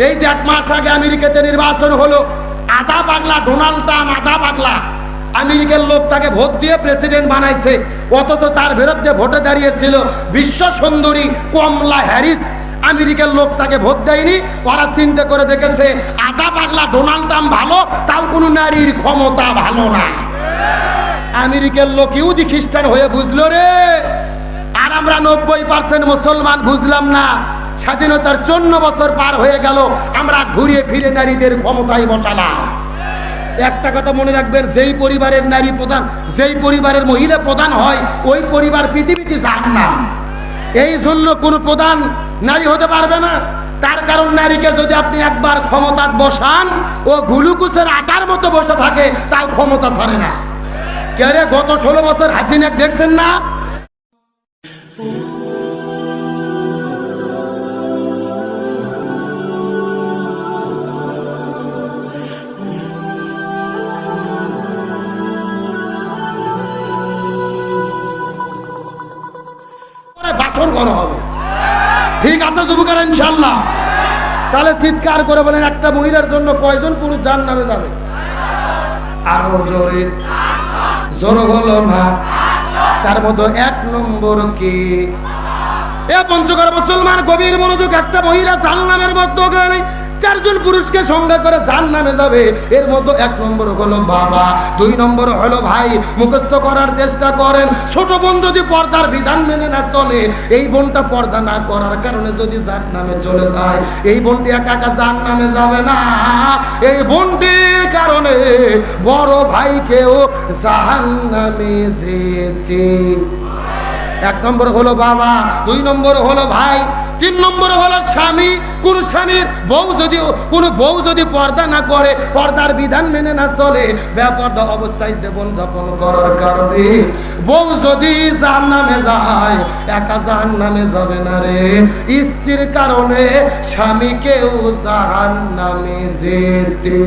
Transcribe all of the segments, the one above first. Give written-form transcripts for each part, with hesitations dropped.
এই যে 1 মাস আগে আমেরিকাতে নির্বাচন হলো, আধা পাগলা ডোনাল্ড ট্রাম্প, আধা পাগলা আমেরিকার লোক তাকে ভোট দিয়ে প্রেসিডেন্ট বানাইছে, অথচ তার বিরুদ্ধে ভোটে দাঁড়িয়েছিল বিশ্ব সুন্দরী কমলা হ্যারিস। আমেরিকার লোক তাকে ভোট দেয়নি। ওরা চিন্তা করে দেখেছে আধা পাগলা ডোনাল্ড ট্রাম্প ভালো, তাও কোনো নারীর ক্ষমতা ভালো না। আমেরিকার লোক ইহুদি খ্রিস্টান হয়ে বুঝলো রে, আর আমরা 90% মুসলমান বুঝলাম না। স্বাধীনতার 54 বছর পার হয়ে গেল, আমরা ঘুরিয়ে ফিরে নারীদের ক্ষমতায় বসালাম। একটা কথা মনে রাখবেন, যেই পরিবারের নারী প্রধান, যেই পরিবারের মহিলা প্রধান হয়, ওই পরিবার পৃথিবীতে জাহান্নাম। এই জন্য কোনো প্রধান নারী হতে পারবে না। তার কারণ নারীকে যদি আপনি একবার ক্ষমতা বসান, ও গ্লুকোজের আটার মতো বসে থাকে, তাও ক্ষমতা ছাড়ে না। কে রে, গত 16 বছর হাসিনা দেখছেন না? বাসর করা হবে, ঠিক আছে যুবকেরা, ইনশাআল্লাহ। তাহলে চিৎকার করে বলেন, একটা মহিলার জন্য কয়জন পুরুষ জাহান্নামে যাবে? আরো জোরে, জোর হলো না। তার মধ্যে 1 নম্বর কি? এ পঞ্চগড় মুসলমান, গভীর মনোযোগ। একটা মহিলা জাহান্নামের মধ্যে গেলে 4 জন পুরুষকে সঙ্গে করে জাহান্নামে যাবে। এর মধ্যে 1 নম্বর হলো বাবা, 2 নম্বর হলো ভাই। মুখস্থ করার চেষ্টা করেন। ছোট বোন যদি পর্দার বিধান মেনে না চলে, এই বোনটা পর্দা না করার কারণে যদি জাহান্নামে চলে যায়, এই বোনটি একা একা জাহান্নামে যাবে না। এই বোনটির কারণে বড় ভাইকেও জাহান্নামে যেতে। 1 নম্বর হলো বাবা, 2 নম্বর হলো ভাই, 3 নম্বর হলো স্বামী। কোন স্বামীর কোন বউ যদি পর্দা না করে, পর্দার বিধান মেনে না চলে, বেপর্দা অবস্থায় জীবন যাপন করার কারণে বউ যদি জাহান্নামে যায়, একা জাহান্নামে যাবে না রে, স্ত্রীর কারণে স্বামীকেও জাহান্নামে যেতে।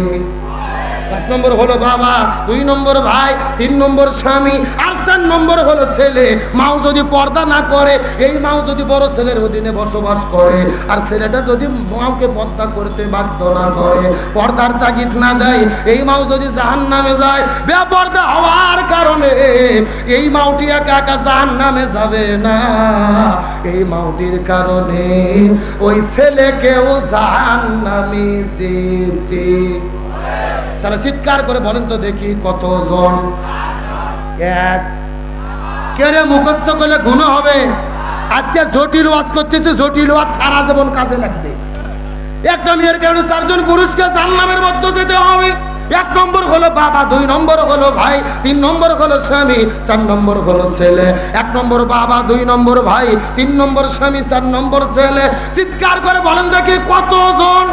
1 নম্বর হলো বাবা, 2 নম্বর ভাই, 3 নম্বর স্বামী, আর 4 নম্বর হলো ছেলে। মাও যদি পর্দা না করে, এই মাও যদি বড় ছেলের অধীনে বসবাস করে, আর ছেলেটা যদি মাওকে পর্দা করতে বাধ্য না করে, পর্দার তাগিদ না দেয়, এই মাও যদি জাহান্নামে যায়, বেপর্দা হওয়ার কারণে এই মাওটি একা একা জাহান্নামে যাবে না, এই মাওটির কারণে ওই ছেলেকেও জাহান্নামে যেতে। তারা চিৎকার করে বলেন তো দেখি কতজন? 1। কে রে, মুখস্থ করলে গুণ হবে? আজকে জটিল ওয়াজ করতেছে, জটিল ওয়াজ সারা জীবন কাজে লাগবে। একটা মেয়ের কারণে 4 জন পুরুষকে জাহান্নামের মধ্যে যেতে হবে। 1 নম্বর হলো বাবা, 2 নম্বর হলো ভাই, 3 নম্বর হলো স্বামী, 4 নম্বর হলো ছেলে। 1 নম্বর বাবা, 2 নম্বর ভাই, 3 নম্বর স্বামী, 4 নম্বর ছেলে। চিৎকার করে বলেন দেখি কতজন?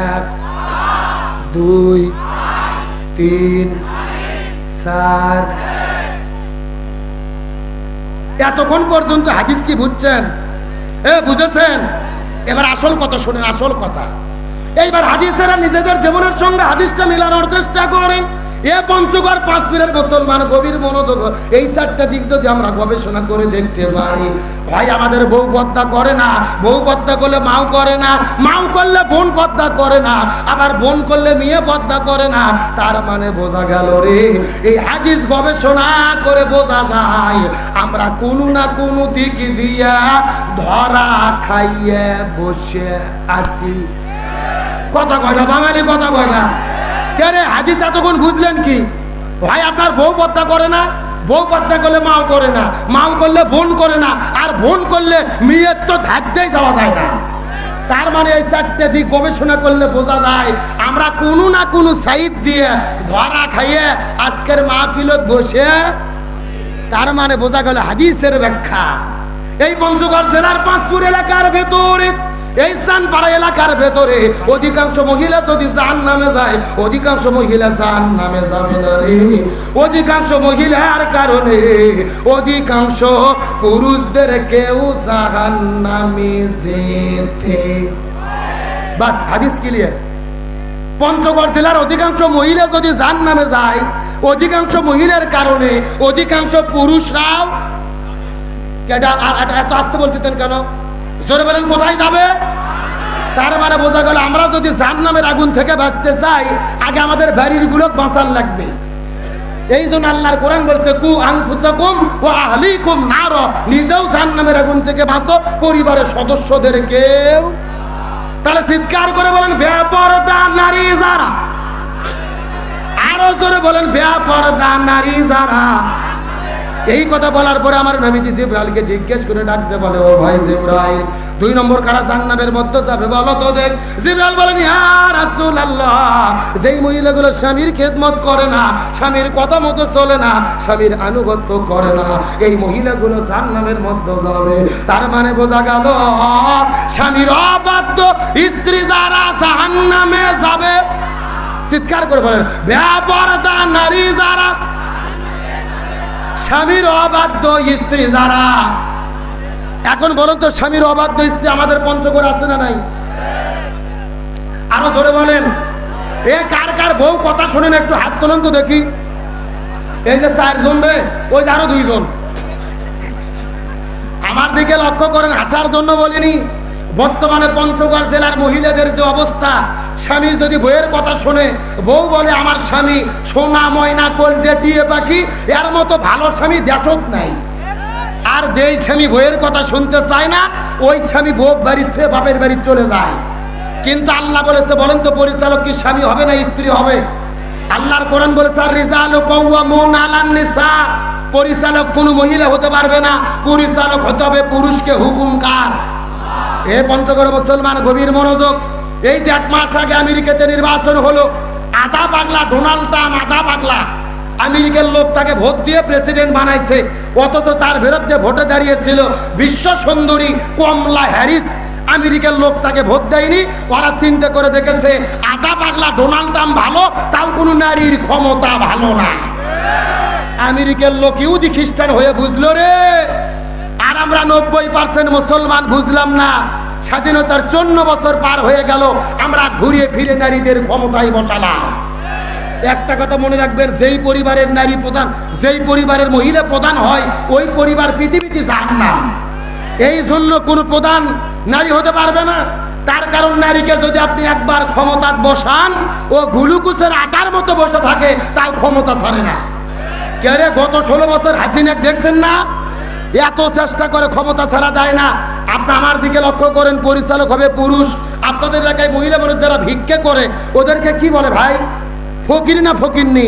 1 2 3 4। এতক্ষণ পর্যন্ত হাদিস কি বুঝছেন? বুঝেছেন? এবার আসল কথা শুনেন, আসল কথা। এইবার হাদিসেরা নিজেদের জীবনের সঙ্গে হাদিসটা মিলানোর চেষ্টা করেন। পঞ্চগড় 5 পীরের মুসলমান, গভীর মনোযোগ। এই 4টা দিক যদি আমরা গবেষণা করে দেখতে পারি, হয় আমাদের বউ পর্দা করে না, বউ পর্দা করলে মাও করে না, মাও করলে বোন পর্দা করে না, আবার বোন করলে মেয়ে পর্দা করে না। তার মানে বোঝা গেল রে, এই হাদিস গবেষণা করে বোঝা যায় আমরা কোনো না কোনো দিক দিয়া ধরা খাইয়ে বসে আছি। কথা কয় না বাঙালি, কথা কয় না। কে রে, হাদিস এতক্ষণ বুঝলেন কি? ভাই আপনার বউ পর্দা করে না, বউ পর্দা করলে মাও করে না, মাও করলে বোন করে না, আর বোন করলে মেয়ের তো ধাক্কাই যাওয়া যায় না। তার মানে এই 4টে দিক গবেষণা করলে বোঝা যায় আমরা কোনো না কোনো সাইড দিয়ে ধরা খাইয়ে আজকের মাহফিলত বসে। তার মানে বোঝা গেল হাদিসের ব্যাখ্যা। এই পঞ্চগড় জেলার 5পুর এলাকার ভেতরে, এই চানপাড়া এলাকার ভেতরে অধিকাংশ মহিলা যদি জাহান্নামে যায়, অধিকাংশ মহিলা জাহান্নামে যাবে না রে। অধিকাংশ মহিলার কারণে অধিকাংশ পুরুষদের কেউ জাহান্নামে যেতে। বাস, হাদিস ক্লিয়ার। পঞ্চগড় জেলার অধিকাংশ মহিলা যদি জাহান্নামে যায়, অধিকাংশ মহিলার কারণে অধিকাংশ পুরুষরাও। এত আসতে বলতেছেন কেন? জোরে বলেন, কোথায় যাবে? তার মানে বোঝা গেল আমরা যদি জাহান্নামের আগুন থেকে বাঁচতে চাই আগে আমাদের বাড়ির গুলো বাঁচার লাগবে। এই জন্য আল্লাহর কোরআন বলছে কু আনফুসাকুম ওয়া আহলিকুম নার, নিজেও জাহান্নামের আগুন থেকে বাঁচো, পরিবারের সদস্যদেরকেও। তাহলে চিৎকার করে বলেন বেপরদা নারী যারা, আরো জোরে বলেন বেপরদা নারী যারা। এই কথা বলার পরে আমার নবীজি জিবরাইলকে জিজ্ঞেস করে ডাকতে বলে, ও ভাই জিবরাইল, 2 নম্বর কারা জাহান্নামের মধ্যে যাবে বলো তো দেখ। জিবরাইল বলেন, ইয়া রাসূলুল্লাহ, যেই মহিলাগুলো স্বামীর খেদমত করে না, স্বামীর কথা মতো চলে না, স্বামীর আনুগত্য করে না, এই মহিলাগুলো জাহান্নামের মধ্যে যাবে। তার মানে বোঝা গেল স্বামীর অবাধ্য স্ত্রী যারা জাহান্নামে যাবে। চিৎকার করে বলেন বেপরদা নারী যারা, স্বামীর অবাধ্য স্ত্রী যারা। এখন বলুন তো স্বামীর অবাধ্য স্ত্রী আমাদের পঞ্চগড় আছে না নাই? আরো জোরে বলেন। এ কার কার বউ কথা শোনেন একটু হাত তোলেন তো দেখি। এই যে 4 জন রে, ওই যে আরো 2 জন। আমার দিকে লক্ষ্য করেন, হাসার জন্য বলিনি। বর্তমানে পঞ্চগড় জেলার মহিলাদের যে অবস্থা, স্বামী যদি বউয়ের কথা শোনে, বউ বলে আমার স্বামী সোনা ময়না কলজে টিয়ে পাখি, এর মতো ভালো স্বামী দেশত নাই। আর যেই স্বামী বউয়ের কথা শুনতে চায় না, ওই স্বামী বউ বাড়ির থেকে বাপের বাড়ি চলে যায়। কিন্তু আল্লাহ বলেছে, বলেন তো পরিচালক কি স্বামী হবে না স্ত্রী হবে? আল্লাহর কোরআন বলেছে আর রিজালু কাওয়ামুনা আলান নিসা, পরিচালক কোনো মহিলা হতে পারবে না, পরিচালক হতে হবে পুরুষকে হুকুমকার। এ পঞ্চগড় মুসলমান গভীর মনোযোগ। এই যে 1 মাস আগে আমেরিকাতে নির্বাচন হলো, আধা পাগলা ডোনাল্ড ট্রাম্প, আধা পাগলা আমেরিকার লোক তাকে ভোট দিয়ে প্রেসিডেন্ট বানাইছে, অথচ তার বিরুদ্ধে ভোটে দাঁড়িয়েছিল বিশ্ব সুন্দরী কমলা হ্যারিস। আমেরিকার লোক তাকে ভোট দেয়নি। ওরা চিন্তা করে দেখেছে আধা পাগলা ডোনাল্ড ট্রাম্প ভালো, তাও কোনো নারীর ক্ষমতা ভালো না। আমেরিকার লোক ইহুদি খ্রিস্টান হয়ে বুঝলো রে। আর আমরা 90% মুসলমান বুঝলাম না। স্বাধীনতার 54 বছর পার হয়ে গেল, আমরা ঘুরিয়ে ফিরে নারীদের ক্ষমতায় বসালাম। একটা কথা মনে রাখবেন, যেই পরিবারের নারী প্রধান, যেই পরিবারের মহিলা প্রধান হয়, ওই পরিবার পৃথিবীতে জাহান্নাম। এই জন্য কোনো প্রধান নারী হতে পারবে না। তার কারণ নারীকে যদি আপনি একবার ক্ষমতা বসান, ও গ্লুকোজের আটার মতো বসে থাকে, তার ক্ষমতা ছাড়ে না। কে রে, গত 16 বছর হাসিনা দেখছেন না? এত চেষ্টা করে ক্ষমতা ছাড়া যায় না। আপনি আমার দিকে লক্ষ্য করেন, পরিচালক হবে পুরুষ। আপনাদের এলাকায় মহিলা মানুষ যারা ভিক্ষে করে, ওদেরকে কি বলে ভাই? ফকির না ফকিরনি?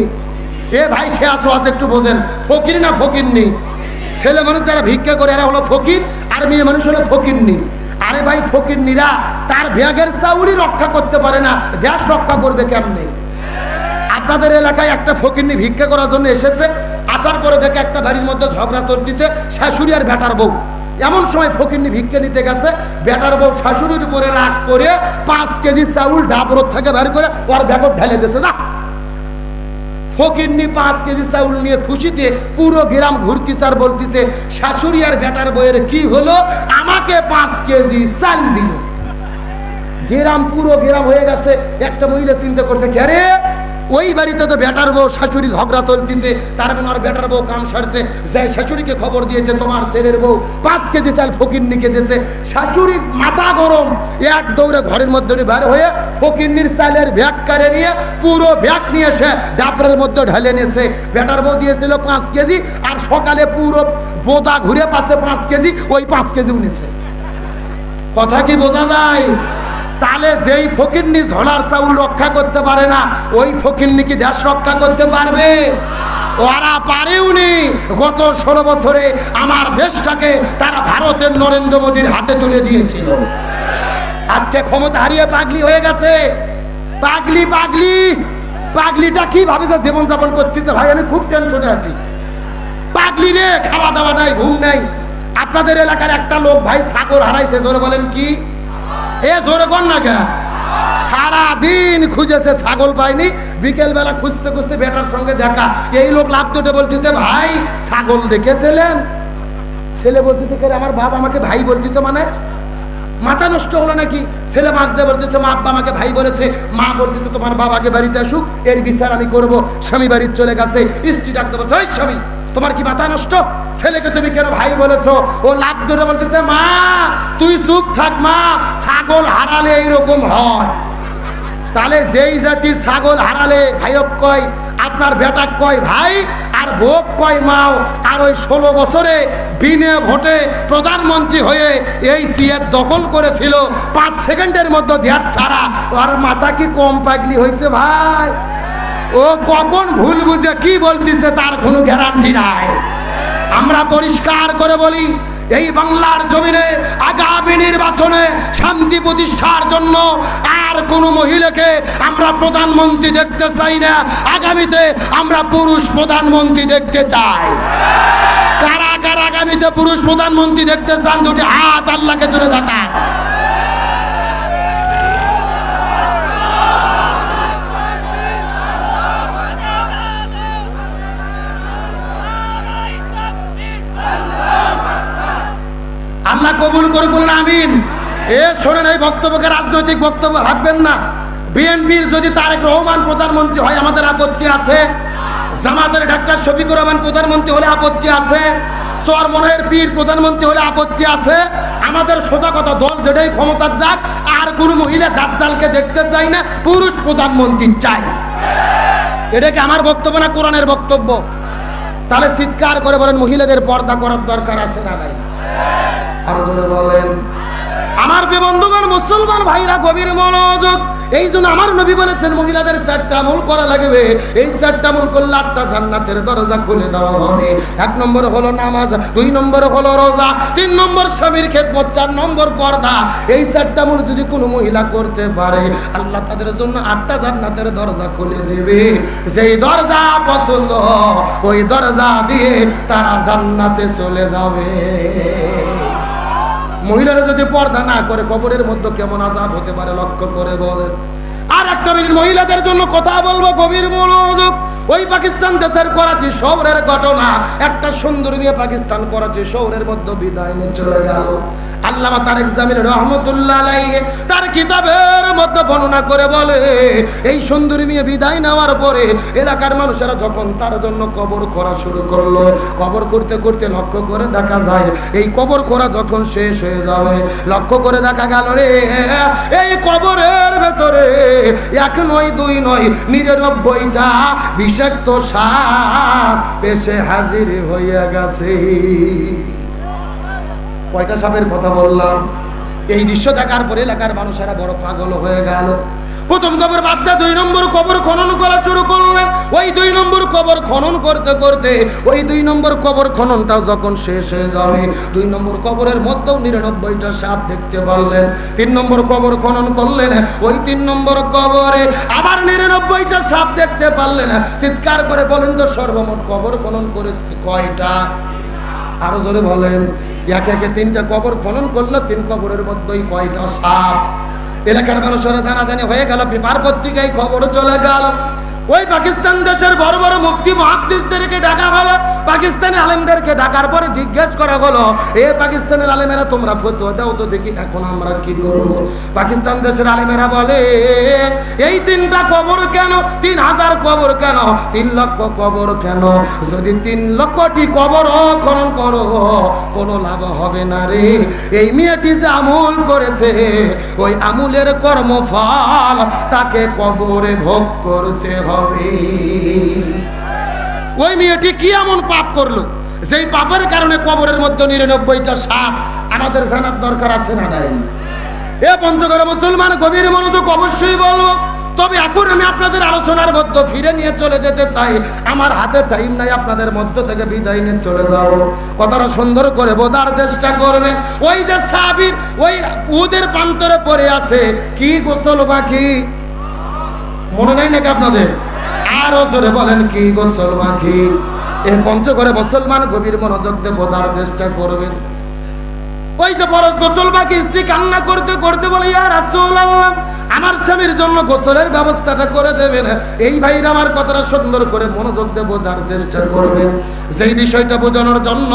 এ ভাই সে আসো আছে একটু বোঝেন, ফকির না ফকিরনি? ছেলে মানুষ যারা ভিক্ষা করে এরা হলো ফকির, আর মেয়ে মানুষ হলো ফকিরনি। আরে ভাই ফকিরনিরা তার ব্যাগের চাউলই রক্ষা করতে পারে না, দেশ রক্ষা করবে কেমনে? আপনাদের এলাকায় একটা ফকিরনি ভিক্ষা করার জন্য এসেছে, আসার পরে দেখে একটা বাড়ির মধ্যে ঝগড়া চলতেছে, শাশুড়ি আর বেটার বউ। এমন সময় ফকিরনি ভিক্ষা নিতে গেছে, বেটার বউ শাশুড়ির উপরে রাগ করে 5 কেজি চাউল ডাবরত থেকে বের করে ওর ব্যাগত ঢেলে দিয়েছে। যা, ফকিরনি 5 কেজি চাউল নিয়ে খুশিতে পুরো গ্রাম ঘুরতেছে আর বলতেছে, শাশুড়ি আর বেটার বউয়ের কি হলো, আমাকে 5 কেজি চাল দিল। গ্রাম পুরো গ্রাম হয়ে গেছে। একটা মহিলা চিন্তা করছে, কে রে, ওই বাড়িতে তো বেটার বউ শাশুড়ি ঝগড়া চলতেছে, তার মানে আর বেটার বউ কাম সারছে, যাই শাশুড়িকে খবর দিয়েছে তোমার ছেলের বউ 5 কেজি চাল ফকিরনিকে দিয়েছে। শাশুড়ি মাথা গরম, এক দৌড়ে ঘরের মধ্যে বের হয়ে ফকিরনির চালের ব্যাগ কারে নিয়ে পুরো ব্যাগ নিয়ে এসে ডাবরের মধ্যে ঢেলে নিয়েছে। বেটার বউ দিয়েছিল 5 কেজি, আর সকালে পুরো বোদা ঘুরে পাচ্ছে 5 কেজি, ওই 5 কেজিও নিয়েছে। কথা কি বোঝা যায়? তাহলে যেই ফকিরনি ঝোলার চাউল রক্ষা করতে পারে না, ওই ফকিরনি কি দেশ রক্ষা করতে পারবে? ওরা পারেওনি। গত 16 বছরে আমার দেশটাকে তারা ভারতের নরেন্দ্র মোদীর হাতে তুলে দিয়েছিল। আজকে ক্ষমতা হারিয়ে পাগলি হয়ে গেছে। পাগলি পাগলি পাগলিটা কি ভাবে যে জীবনযাপন করতেছে ভাই, আমি খুব টেনশনে আছি। পাগলি রে, খাওয়া দাওয়া নাই, ঘুম নাই। আপনাদের এলাকার একটা লোক ভাই ছাগল হারাইছে, জোরে বলেন কি? এ জোরে কর না কে? সারাদিন খুঁজেছে, ছাগল পায়নি। বিকেল বেলা খুঁজতে খুঁজতে বেটার সঙ্গে দেখা। এই লোক লাভ দুটো বলতেছে, ভাই ছাগল দেখেছিলেন? ছেলে বলতেছে, কে আমার বাপ আমাকে ভাই বলতেছে, মানে মাথা নষ্ট হলো নাকি? ছেলে মাঝে বলতেছে, মা আব্বা আমাকে ভাই বলেছে। মা বলতেছে, তোমার বাবাকে বাড়িতে আসুক, এর বিচার আমি করব। স্বামী বাড়ির চলে গেছে। স্ত্রী ডাকতে বলছে, ওই স্বামী তোমার কি মাথা নষ্ট? ছেলেকে তুমি কেন ভাই বলেছো? ও লাভ ধরে বলতেছে, মা তুই চুপ থাক মা, ছাগল হারালে এইরকম হয়। তাহলে যেই জাতি ছাগল হারালে ভাইক কয়, আপনার বেটা কয় ভাই, আর ভোগ কয় মাও, আর ওই 16 বছরে বিনা ভোটে প্রধানমন্ত্রী হয়ে এই সিএর দখল করেছিল 5 সেকেন্ডের মধ্যে ধ্যাত ছাড়া, ওর মাথা কি কম পাগলি হয়েছে ভাই? ও কখন ভুল বুঝে কি বলতেছে তার কোনো গ্যারান্টি নাই। আমরা পরিষ্কার করে বলি, এই বাংলার জমিনে আগামী নির্বাচনে শান্তি প্রতিষ্ঠার জন্য আর কোন মহিলাকে আমরা প্রধানমন্ত্রী দেখতে চাই না। আগামীতে আমরা পুরুষ প্রধানমন্ত্রী দেখতে চাই। কারা কারা আগামীতে পুরুষ প্রধানমন্ত্রী দেখতে চান? দুটি হাত আল্লাহকে তুলে দেখান। আল্লাহ কবুল করে বলুন আমিন। শোনেন, এই বক্তব্যকে রাজনৈতিক বক্তব্য ভাববেন না। বিএনপির যদি তারেক রহমান প্রধানমন্ত্রী হয় আমাদের আপত্তি আছে, জামাতের ডাক্তার শফিকুর রহমান প্রধানমন্ত্রী হলে আপত্তি আছে, চরমনের পীর প্রধানমন্ত্রী হলে আপত্তি আছে। আমাদের সোজা কথা, দল যেটাই ক্ষমতার যাক, আর কোন মহিলা দাজ্জালকে দেখতে চাই না, পুরুষ প্রধানমন্ত্রী চাই। এটা কি আমার বক্তব্য না কোরআনের বক্তব্য? তাহলে চিৎকার করে বলেন, মহিলাদের পর্দা করার দরকার আছে না নাই? আরো জোরে বলেন। আমার বন্ধুগণ, মুসলমান ভাইরা গভীর মনোযোগ। এই জন্য আমার নবী বলেছেন মহিলাদের 4টা আমল করা লাগবে। এই 4টা আমল করলে 8টা জান্নাতের দরজা খুলে দেওয়া হবে। 1 নম্বর হলো নামাজ, 2 নম্বর হলো রোজা, 3 নম্বর স্বামীর খেদমত, 4 নম্বর পর্দা। এই 4টা আমল যদি কোনো মহিলা করতে পারে, আল্লাহ তাদের জন্য 8টা জান্নাতের দরজা খুলে দেবে। যেই দরজা পছন্দ ওই দরজা দিয়ে তারা জান্নাতে চলে যাবে। মহিলারা যদি পর্দা না করে কবরের মধ্যে কেমন আযাব হতে পারে লক্ষ্য করে বলেন। আর একটা মিনিট মহিলাদের জন্য কথা বলবো, গভীর মনোযোগ। ওই পাকিস্তান দেশের করাচি শহরের ঘটনা। একটা সুন্দর মেয়ে পাকিস্তান করাচি শহরের মধ্যে বিদায় নিয়ে চলে গেল। আল্লামা তারেক জামিল রহমতুল্লাহ আলাইহি তার কিতাবের মধ্যে বর্ণনা করে বলে, এই সুন্দরী মেয়ে বিদায় নেওয়ার পরে এলাকার মানুষেরা যখন তার জন্য কবর করা শুরু করলো, কবর করতে করতে লক্ষ্য করে দেখা যায় এই কবর করা যখন শেষ হয়ে যাবে, লক্ষ্য করে দেখা গেল রে এই কবরের ভেতরে 1 নয় 2 নয় 99টা বিষাক্ত সাপ এসে হাজির হইয়া গেছে। কয়টা সাপের কথা বললাম? এই দৃশ্য দেখার পরে এলাকার মানুষেরা বড় পাগল হয়ে গেল। প্রথম কবর বাদ দিয়ে 2 নম্বর কবর খনন করা শুরু করলেন। ওই 2 নম্বর কবর খনন করতে করতে ওই 2 নম্বর কবর খননটাও যখন শেষ হয়ে যাবে, 2 নম্বর কবরের মধ্যেও 99টা সাপ দেখতে পারলেন। 3 নম্বর কবর খনন করলেন, ওই 3 নম্বর কবরে আবার 99টা সাপ দেখতে পারলেন। চিৎকার করে বলেন তো সর্বমোট কবর খনন করেছে কয়টা? আরো জোরে বলেন। একে একে 3টা কবর খনন করলো, 3 কবরের মধ্যেই কয়টা সাপ? এলাকার মানুষেরা জানাজানি হয়ে গেল, পেপার পত্রিকায় খবর চলে গেল। ওই পাকিস্তান দেশের বড় বড় মুফতি মুহাদ্দিসদেরকে ডাকা হলো, পাকিস্তানি আলেমদেরকে ডাকার পরে জিজ্ঞেস করা হলো, এ পাকিস্তানের আলেমেরা তোমরা ফতোয়া দাও তো দেখি এখন আমরা কি করব। পাকিস্তান দেশের আলেমেরা বলে, এই 3টা কবর কেন? 3000 কবর কেন? 3 লক্ষ কবর কেন? যদি 3 লক্ষটি কবর খনন করো কোনো লাভ হবে না রে। এই মেয়েটি যে আমল করেছে ওই আমলের কর্মফল তাকে কবরে ভোগ করতে হবে। ওই মেয়েটি কি এমন পাপ করলো যেই পাপের কারণে কবরের মধ্যে 99টা সাপ? আমাদের জানার দরকার আছে না নাই? এ পঞ্চগড় মুসলমান গভীর মনোযোগ অবশ্যই বলবো। তবে এখন আমি আপনাদের আলোচনার মধ্যে ফিরে নিয়ে চলে যেতে চাই। আমার হাতে টাইম নাই, আপনাদের মধ্য থেকে বিদায় নিয়ে চলে যাব। কথাটা সুন্দর করে বোঝার চেষ্টা করবেন। ওই যে সাহাবীর ওই উহুদের প্রান্তরে পড়ে আছে, কি গোসল বাকি মনে নাই নাকি আপনাদের? আরো জোরে বলেন, কি গোসল বাকি? এই পঞ্চগড়ে মুসলমান গভীর মনোযোগ দিয়ে বোঝার চেষ্টা করবেন। ওই যে ফরজ গোসল বাকি, স্ত্রী কান্না করতে করতে বলে, ইয়া রাসূলুল্লাহ আমার স্বামীর জন্য গোসলের ব্যবস্থাটা করে দেবেন। এই ভাইরা আমার কথাটা সুন্দর করে মনোযোগ দিয়ে বোঝার চেষ্টা করবেন। সেই বিষয়টা বোঝানোর জন্য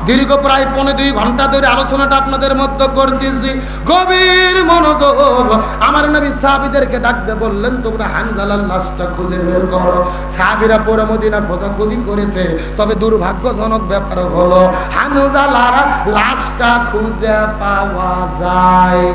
দীর্ঘ প্রায় 2.5 ঘন্টা ধরে আলোচনাটা আপনাদের মধ্যে করতেছি। গভীর মনোযোগ। আমার নবী সাহাবীদেরকে ডাকতে বললেন, তোমরা হানজালার লাশটা খুঁজে বের করো। সাহাবীরা পুরো মদিনা খোঁজাখুঁজি করেছে, তবে দুর্ভাগ্যজনক ব্যাপার হলো হানজালার লাশটা খুঁজে পাওয়া যায়।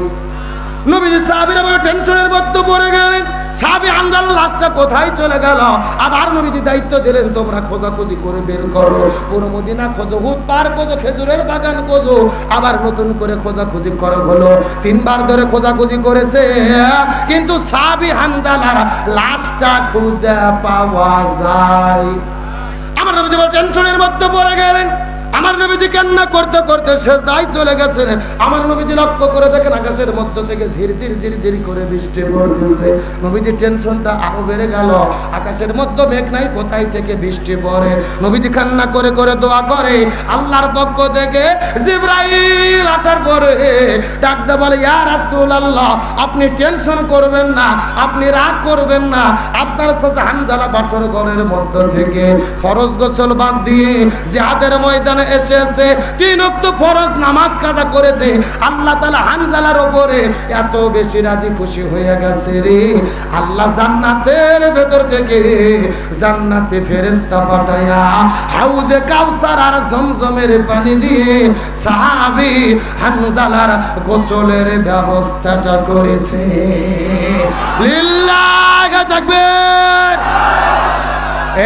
নবীজি সাহাবীরা বড় টেনশনের মধ্যে পড়ে গেলেন। সাহাবী হানজালার লাশটা কোথায় চলে গেল? আবার নবীজি দায়িত্ব দিলেন, তোমরা খোঁজাখুঁজি করে বের করো। পুরো মদিনা খোঁজো, হুট পার খোঁজো, খেজুরের বাগান খোঁজো। আবার নতুন করে খোঁজাখুঁজি করা হলো। 3 বার ধরে খোঁজাখুঁজি করেছে, কিন্তু সাহাবী হানজালার লাশটা খুঁজে পাওয়া যায়। আমার নবীজি বড় টেনশনের মধ্যে পড়ে গেলেন। আমার নবীজি কান্না করতে করতে সেজদায় চলে গেছেন। আমার নবীজি লক্ষ্য করে দেখেন আকাশের মধ্য থেকে ঝিরঝির ঝিরঝির করে বৃষ্টি পড়তেছে। নবীজির টেনশনটা আরো বেড়ে গেল। আকাশের মধ্যে মেঘ নাই, কোথায় থেকে বৃষ্টি পড়ে? নবীজি কান্না করে করে দোয়া করে। আল্লাহর পক্ষ থেকে জিবরাইল আসার পরে ডাকতে বলে, ইয়া রাসূলুল্লাহ, আপনি টেনশন করবেন না, আপনি রাগ করবেন না। আপনার চাচা হানজালা বাসর ঘরের মধ্য থেকে ফরজ গোসল বাদ দিয়ে জিহাদের ময়দানে এসেছে, 3 ওয়াক্ত ফরজ নামাজ কাজা করেছে। আল্লাহ তাআলা হানজালার উপরে এত বেশি রাজি খুশি হয়ে গেছে রে, আল্লাহ জান্নাতের ভেতর থেকে জান্নাতে ফেরেশতা পাঠায়া হাউজে কাউসার আর জমজমের পানি দিয়ে সাহাবী হানজালার গোসলের ব্যবস্থাটা করেছে। লিল্লাহি তাকবীর।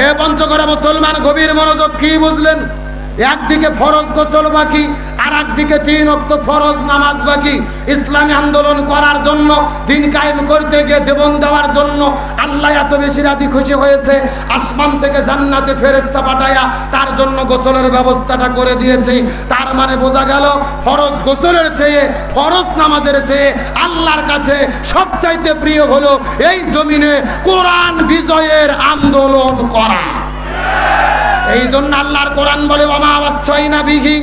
এ পঞ্চগড়া মুসলমান, গভীর মনোযোগ। কি বুঝলেন? একদিকে ফরজ গোসল বাকি, আর একদিকে 3 ওয়াক্ত ফরজ নামাজ বাকি। ইসলামী আন্দোলন করার জন্য, দিন কায়েম করতে গিয়ে জীবন দেওয়ার জন্য আল্লাহ এত বেশি রাজি খুশি হয়েছে, আসমান থেকে জান্নাতে ফেরেশতা পাঠায়া তার জন্য গোসলের ব্যবস্থাটা করে দিয়েছে। তার মানে বোঝা গেল ফরজ গোসলের চেয়ে, ফরজ নামাজের চেয়ে আল্লাহর কাছে সবচাইতে প্রিয় হলো এই জমিনে কোরআন বিজয়ের আন্দোলন করা। এই জন্য আল্লাহর কোরআন বলে, ওয়ামা ওয়াসাইনা বিহি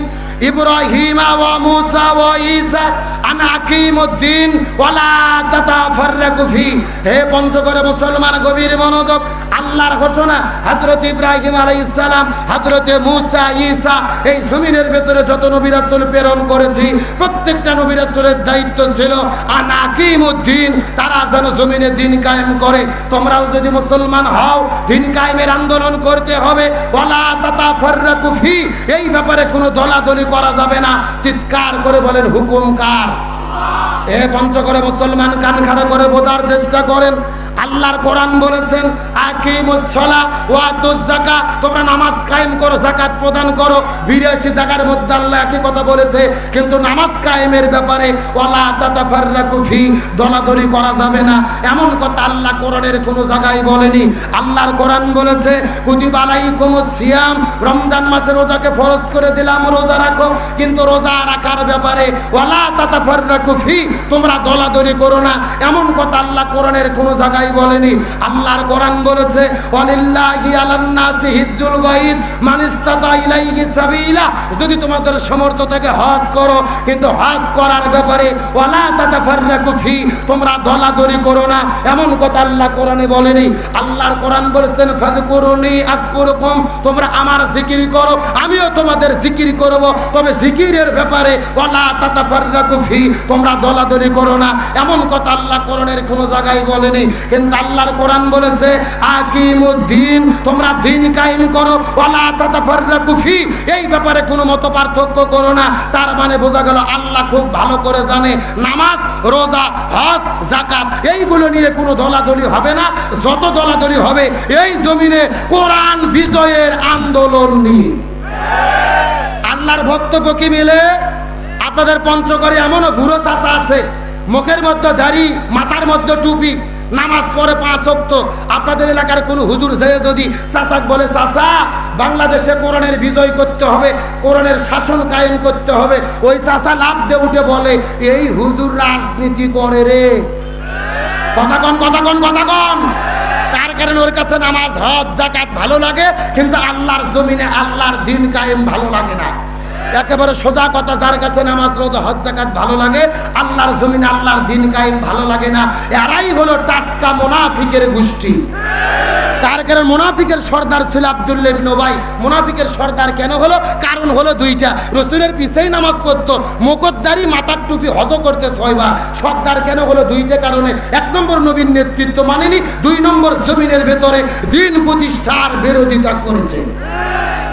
ইব্রাহিমা ওয়া মুসা ওয়া ঈসা আন আকিমুদ্দিন ওয়া লা তাতাফাররাকু ফি। হে পঞ্চগড়ে মুসলমান, গভীর মনোযোগ। আল্লাহর ঘোষণা, হযরত ইব্রাহিম আলাইহিস সালাম, হযরত মুসা, ঈসা, এই জমিনের ভিতরে যত নবী রাসূল প্রেরণ করেছি, প্রত্যেকটা নবী রাসূলের দায়িত্ব ছিল আন আকিমুদ্দিন, তারা যেন জমিনে দিন কায়েম করে। তোমরাও যদি মুসলমান হও, দিন কায়েমের আন্দোলন করতে হবে। ওয়া লা তাতাফাররাকু ফি, এই ব্যাপারে কোনো দলাদলি করা যাবে না। চিৎকার করে বলেন, হুকুম কার? এ পঞ্চগড়ে মুসলমান, কান খাড়া করে বোঝার চেষ্টা করেন। আল্লাহর কোরআন বলেছেন, আকিমুস সালাহ ওয়া আতুজ যাকাত, তোমরা নামাজ কায়েম করো, যাকাত প্রদান করো। 82 জায়গার মধ্যে আল্লাহ একই কথা বলেছে, কিন্তু নামাজ কায়েমের ব্যাপারে ওয়ালা তাতাফাররাকু ফি, দলাদলি করা যাবে না, এমন কথা আল্লাহ কোরআনের কোনো জায়গায় বলেনি। আল্লাহর কোরআন বলেছে, কুতিবা আলাইকুমুস সিয়াম, রমজান মাসে রোজাকে ফরজ করে দিলাম, রোজা রাখো। কিন্তু রোজা রাখার ব্যাপারে ওয়ালা তাতাফাররাকু ফি, তোমরা দলাদলি করো না, এমন কথা আল্লাহ কোরআনের কোনো জায়গায় বলেনি। আল্লাহর কোরআন বলেছে, ওয়ালিল্লাহি আলান নাসি হিজ্জুল বাইত মান ইসতাতা ইলাইহি সাবিলা, যদি তোমাদের সামর্থ্য থাকে হজ করো, কিন্তু হজ করার ব্যাপারে ওয়ালা তাতাফাররাকু ফি, তোমরা দলাদলি করো না, এমন কথা আল্লাহ কোরআনে বলেনি। আল্লাহর কোরআন বলেছেন, ফাযকুরুনি আযকুরুকুম, তোমরা আমার জিকির করো, আমিও তোমাদের জিকির করব, তবে জিকিরের ব্যাপারে ওয়ালা তাতাফাররাকু ফি, তোমরা দলাদলি করো না, এমন কথা আল্লাহ কোরআনের কোনো জায়গায় বলেনি। কিন্তু আল্লাহর কোরআন বলেছে, আকিমুদ্দিন, তোমরা দিন কায়েম করো, ওয়ালা তাতাফাররাকু ফি, এই ব্যাপারে কোনো মত পার্থক্য করো না। তার মানে বোঝা গেল আল্লাহ খুব ভালো করে জানে নামাজ, রোজা, হজ, যাকাত এইগুলো নিয়ে কোনো দলাদলি হবে না। যত দলাদলি হবে এই জমিনে কোরআন বিজয়ের আন্দোলন নিয়ে। আল্লাহর বক্তব্য কি মিলে? আপনাদের পঞ্চগড়ে এমনও বুড়ো চাচা আছে, মুখের মধ্যে দাড়ি, মাথার মধ্যে টুপি, নামাজ পড়ে 5 ওয়াক্ত। আপনাদের এলাকার কোন হুজুর যে যদি চাচাক বলে, চাচা বাংলাদেশে কোরআনের বিজয় করতে হবে, কোরআনের শাসন কায়েম করতে হবে, ওই চাচা লাফ দিয়ে উঠে বলে, এই হুজুর রাজনীতি করে রে। কথা কন, কথা কন, কথা কন। তার কারণে ওর কাছে নামাজ, হজ, যাকাত ভালো লাগে, কিন্তু আল্লাহর জমিনে আল্লাহর দিন কায়েম ভালো লাগে না। একেবারে সোজা কথা, যার কাছে নামাজ রোজা হজ যাকাত ভালো লাগে, আল্লাহর জমিনে আল্লাহর দিন কায়েম ভালো লাগে না, এরাই হলো টাটকা মুনাফিকের গোষ্ঠী। তার কারণ মুনাফিকের সর্দার ছিল আব্দুল্লাহ ইবনে উবাই। মুনাফিকের সর্দার কেন হলো? কারণ হলো দুইটা। রাসূলের পিছেই নামাজ পড়তো, মুকুটদারি, মাথার টুপি, হজ করতে 6 বার। সর্দার কেন হলো? দুইটা কারণে। 1 নম্বর নবীর নেতৃত্ব মানেনি, 2 নম্বর জমিনের ভেতরে দিন প্রতিষ্ঠার বিরোধিতা করেছে।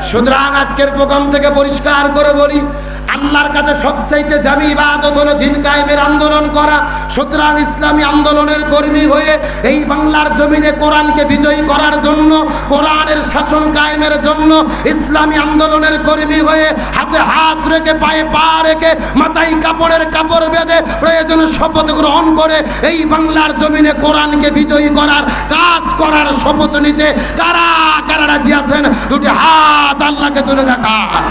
সুতরাং আজকের প্রোগ্রাম থেকে পরিষ্কার করে বলি, আল্লাহর কাছে সবচাইতে দামি ইবাদত হলো দিন কায়েমের আন্দোলন করা। সুতরাং ইসলামী আন্দোলনের কর্মী হয়ে এই বাংলার জমিনে কোরআনকে বিজয়ী করার জন্য, কোরআনের শাসন কায়েমের জন্য ইসলামী আন্দোলনের কর্মী হয়ে হাতে হাত রেখে, পায়ে পা রেখে, মাথায় কাপড়ের কাপড় বেঁধে প্রয়োজনে শপথ গ্রহণ করে এই বাংলার জমিনে কোরআনকে বিজয়ী করার কাজ করার শপথ নিতে কারা কারা রাজি আছেন? দুটি হাত আল্লাহকে তুলে দেখান।